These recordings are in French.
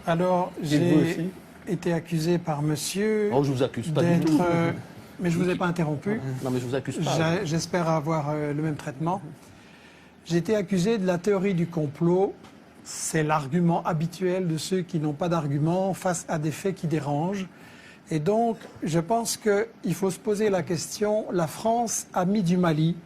Alors, j'ai été accusé par monsieur... Oh, je vous accuse pas du tout. Mais je ne vous ai pas interrompu. Non, mais je vous accuse pas. J'espère avoir le même traitement. J'ai été accusé de la théorie du complot. C'est l'argument habituel de ceux qui n'ont pas d'argument face à des faits qui dérangent. Et donc, je pense qu'il faut se poser la question, la France, amie du Mali.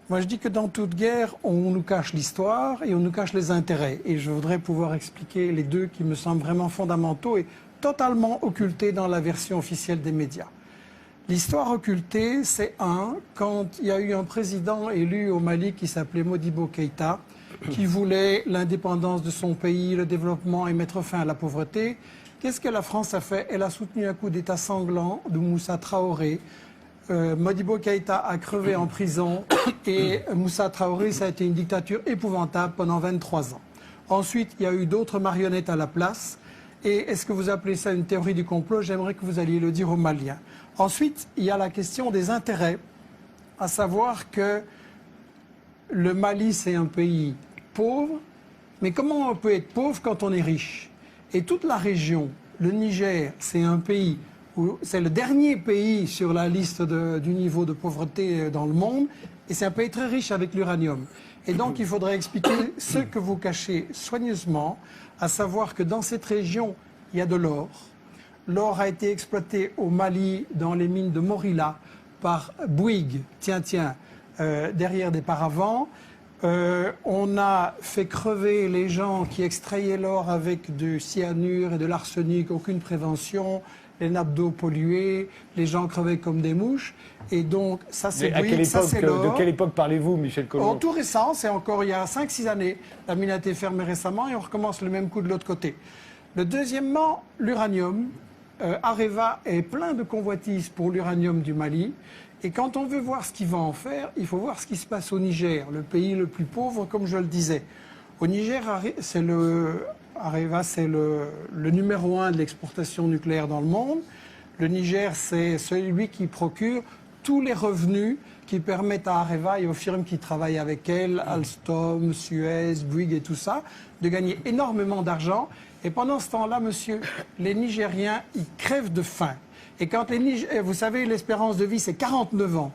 Moi, je dis que dans toute guerre, on nous cache l'histoire et on nous cache les intérêts. Et je voudrais pouvoir expliquer les deux qui me semblent vraiment fondamentaux et totalement occultés dans la version officielle des médias. L'histoire occultée, c'est quand il y a eu un président élu au Mali qui s'appelait Modibo Keïta, qui voulait l'indépendance de son pays, le développement et mettre fin à la pauvreté. Qu'est-ce que la France a fait? Elle a soutenu un coup d'État sanglant de Moussa Traoré. Modibo Keïta a crevé en prison et Moussa Traoré, ça a été une dictature épouvantable pendant 23 ans. Ensuite, il y a eu d'autres marionnettes à la place. Et est-ce que vous appelez ça une théorie du complot? J'aimerais que vous alliez le dire aux Maliens. Ensuite, il y a la question des intérêts, à savoir que le Mali, c'est un pays pauvre, mais comment on peut être pauvre quand on est riche? Et toute la région, le Niger, c'est un pays où c'est le dernier pays sur la liste du niveau de pauvreté dans le monde, et c'est un pays très riche avec l'uranium. Et donc, il faudrait expliquer ce que vous cachez soigneusement, à savoir que dans cette région, il y a de l'or. L'or a été exploité au Mali, dans les mines de Morila, par Bouygues, derrière des paravents. On a fait crever les gens qui extrayaient l'or avec du cyanure et de l'arsenic, aucune prévention, les nappes d'eau polluées, les gens crevaient comme des mouches. Et donc, ça c'est Bouygues, ça c'est l'or. De quelle époque parlez-vous, Michel Collomb? Tout récent, c'est encore il y a 5-6 années. La mine a été fermée récemment et on recommence le même coup de l'autre côté. Deuxièmement, l'uranium. Areva est plein de convoitises pour l'uranium du Mali. Et quand on veut voir ce qu'il va en faire, il faut voir ce qui se passe au Niger, le pays le plus pauvre, comme je le disais. Au Niger, Areva, c'est le numéro 1 de l'exportation nucléaire dans le monde. Le Niger, c'est celui qui procure tous les revenus qui permettent à Areva et aux firmes qui travaillent avec elle, Alstom, Suez, Bouygues et tout ça, de gagner énormément d'argent. Et pendant ce temps-là, monsieur, les Nigériens, ils crèvent de faim. Et quand vous savez, l'espérance de vie, c'est 49 ans.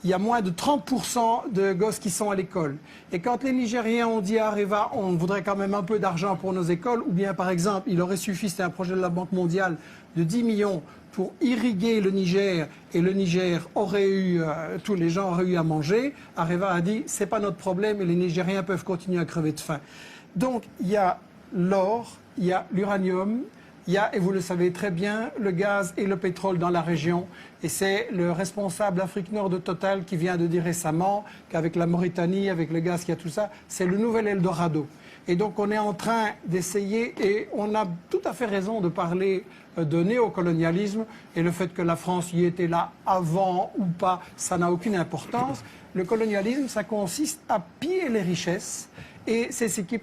Il y a moins de 30% de gosses qui sont à l'école. Et quand les Nigériens ont dit à Areva, on voudrait quand même un peu d'argent pour nos écoles, ou bien par exemple, il aurait suffi, c'était un projet de la Banque mondiale, de 10 millions pour irriguer le Niger, et le Niger aurait eu, tous les gens auraient eu à manger, Areva a dit, c'est pas notre problème et les Nigériens peuvent continuer à crever de faim. Donc, il y a l'or, il y a l'uranium, il y a, et vous le savez très bien, le gaz et le pétrole dans la région. Et c'est le responsable Afrique Nord de Total qui vient de dire récemment qu'avec la Mauritanie, avec le gaz qu'il y a tout ça, c'est le nouvel Eldorado. Et donc on est en train d'essayer, et on a tout à fait raison de parler de néocolonialisme, et le fait que la France y était là avant ou pas, ça n'a aucune importance. Le colonialisme, ça consiste à piller les richesses, et c'est ce qui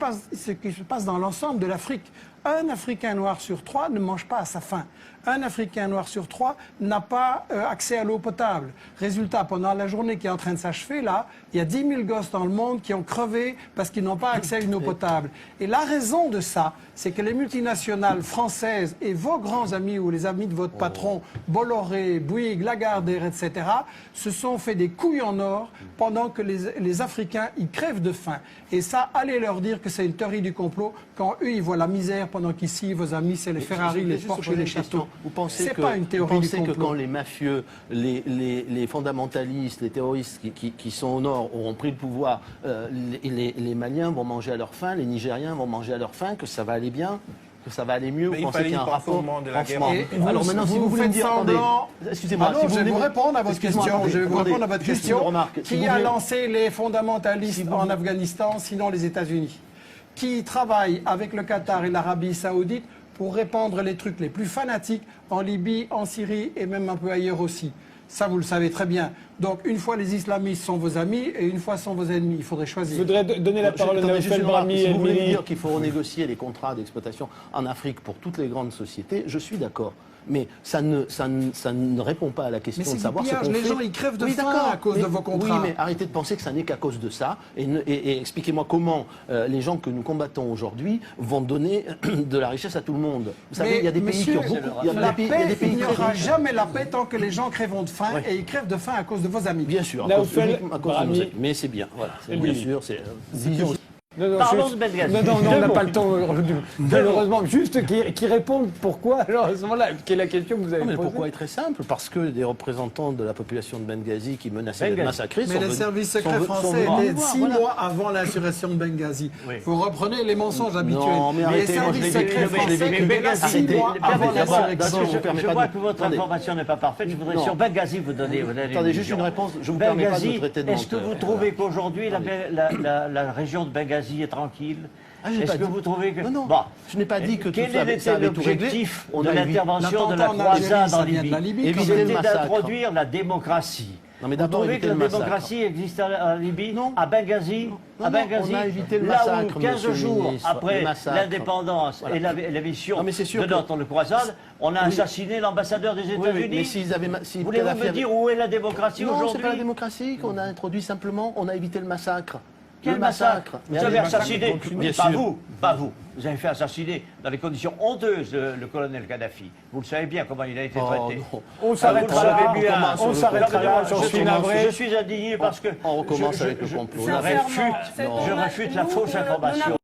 se passe dans l'ensemble de l'Afrique. Un Africain noir sur 3 ne mange pas à sa faim. Un Africain noir sur 3 n'a pas accès à l'eau potable. Résultat, pendant la journée qui est en train de s'achever, là, il y a 10 000 gosses dans le monde qui ont crevé parce qu'ils n'ont pas accès à une eau potable. Et la raison de ça, c'est que les multinationales françaises et vos grands amis ou les amis de votre patron, Bolloré, Bouygues, Lagardère, etc., se sont fait des couilles en or pendant que les Africains, ils crèvent de faim. Et ça, allez leur dire que c'est une théorie du complot quand eux, ils voient la misère pendant qu'ici, vos amis, c'est les Ferrari, les Porsche et les châteaux. Vous pensez pas une théorie du complot. Que quand les mafieux, les fondamentalistes, les terroristes qui sont au nord auront pris le pouvoir, les Maliens vont manger à leur faim, les Nigériens vont manger à leur faim, que ça va aller bien, que ça va aller mieux? Vous pensez qu'il y a un rapport? Alors maintenant, si vous voulez me dire, excusez-moi, si je vais vous répondre à votre question. Je vais vous répondre à votre question. Qui a lancé les fondamentalistes en Afghanistan, sinon les États-Unis? Qui travaille avec le Qatar et l'Arabie Saoudite pour répandre les trucs les plus fanatiques en Libye, en Syrie et même un peu ailleurs aussi. Ça, vous le savez très bien. Donc, une fois les islamistes sont vos amis et une fois sont vos ennemis. Il faudrait choisir. Je voudrais donner la parole à Naoufel Brahmi. Si vous voulez me dire qu'il faut renégocier les contrats d'exploitation en Afrique pour toutes les grandes sociétés, je suis d'accord. Mais ça ne répond pas à la question Mais c'est de savoir du ce pillage. qu'on Les fait. gens, ils crèvent de Oui, faim d'accord, à cause de vos contrats. Oui, mais arrêtez de penser que ça n'est qu'à cause de ça. Et expliquez-moi comment les gens que nous combattons aujourd'hui vont donner de la richesse à tout le monde. Vous savez, il y a des pays qui ont beaucoup... Il y a la des pays, paix, il y a des pays il n'y très aura riches. jamais la paix tant que les gens crèveront de faim, Ouais. et ils crèvent de faim à cause de vos amis. Bien sûr, Là, à vous cause, faites uniquement à cause de Brahmi. nos amis. Mais c'est bien, voilà. Et Bien lui. sûr, c'est vision. Non, Parlons juste- de Benghazi. Non, on Deux n'a mots. pas le temps aujourd'hui. Malheureusement, juste qui répondent pourquoi, alors à ce moment-là, quelle est la question que vous avez Non, mais le posée? pourquoi est très simple, parce que des représentants de la population de Benghazi qui menaçaient d'être Benghazi. massacrés Mais sont les venus- services sont secrets ve- sont français venus étaient voir, 6 voilà. mois avant l'insurrection de Benghazi. Oui. Vous reprenez les mensonges habituels. Non, mais les arrêtez, moi, je services l'ai secrets vécu, je l'ai français vécu. étaient là 6 Arrêtez. mois avant Arrêtez. l'insurrection. Je vous permets Je pas vois de- que votre Attendez. information n'est pas parfaite. Je voudrais Non. sur Benghazi vous donner une Attendez, juste une réponse. Je vous permets pas de me Benghazi, traiter de est-ce que menteur. vous trouvez qu'aujourd'hui la région de Benghazi est tranquille? Ah, j'ai Est-ce pas que dit- vous trouvez que... Non, non. Bon. Je n'ai pas dit que tout Quel ça avait était tout réglé. l'objectif On de a évité- l'intervention de la L'attentat en Algérie, croisade ça en vient de la Libye? Libye. Éviter le C'était massacre. d'introduire la démocratie. Non, mais Vous d'abord, trouvez que éviter la le massacre. démocratie existe en Libye? Non. À Benghazi? Non, À non, Benghazi, on a évité le là massacre, où 15 monsieur le jours ministre, après le massacre. l'indépendance Voilà. et la mission Non, mais c'est sûr de que- notre croisade, on a assassiné l'ambassadeur des Oui, oui, États-Unis. mais s'ils avaient... si Voulez-vous Kadhafi me avait- dire où est la démocratie Non, c'est aujourd'hui? pas la démocratie qu'on a introduit simplement, on a évité le massacre. Quel le massacre? Mais Vous avez allez, assassiné, massacre, mais bien pas sûr. vous, pas vous. Vous avez fait assassiner dans des conditions honteuses le colonel Kadhafi. Vous le savez bien comment il a été Oh, traité. non. On s'arrêtera Vous le là, savez bien. on s'arrêtera là, j'en suis navré. Je suis indigné parce que On recommence avec le complot. je Non, réfute non. la fausse information.